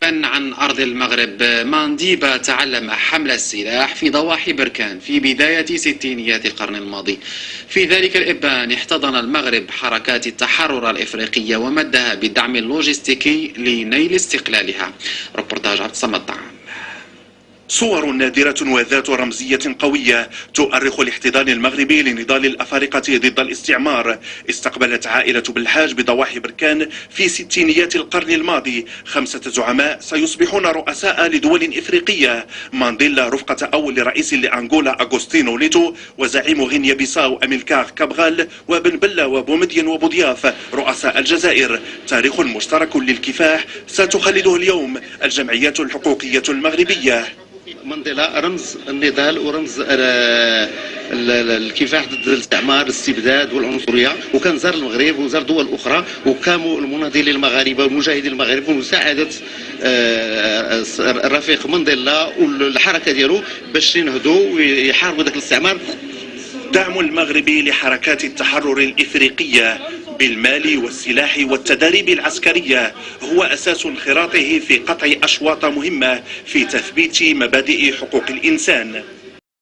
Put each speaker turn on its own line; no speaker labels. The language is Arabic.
عن أرض المغرب، مانديبا تعلم حمل السلاح في ضواحي بركان في بداية ستينيات القرن الماضي. في ذلك الإبان احتضن المغرب حركات التحرر الإفريقية ومدها بالدعم اللوجستيكي لنيل استقلالها. ربورتاج عبد الصمد طعام.
صور نادرة وذات رمزية قوية تؤرخ الاحتضان المغربي لنضال الأفارقة ضد الاستعمار. استقبلت عائلة بلحاج بضواحي بركان في ستينيات القرن الماضي 5 زعماء سيصبحون رؤساء لدول إفريقية: مانديلا رفقة أول رئيس لأنغولا أغوستينو ليتو، وزعيم غينيا بيساو أميلكار كابغال، وبن بلة وبومدين وبوضياف رؤساء الجزائر. تاريخ مشترك للكفاح ستخلده اليوم الجمعيات الحقوقية المغربية.
مانديلا رمز النضال ورمز الكفاح ضد الاستعمار، الاستبداد والعنصريه، وكان زار المغرب وزار دول اخرى، وكانوا المناضلين المغاربه والمجاهدين المغاربه ومساعده الرفيق مانديلا والحركه ديالو باش ينهضوا ويحاربوا ذاك الاستعمار.
دعم المغرب لحركات التحرر الإفريقية بالمال والسلاح والتدريب العسكرية هو أساس انخراطه في قطع أشواط مهمة في تثبيت مبادئ حقوق الإنسان.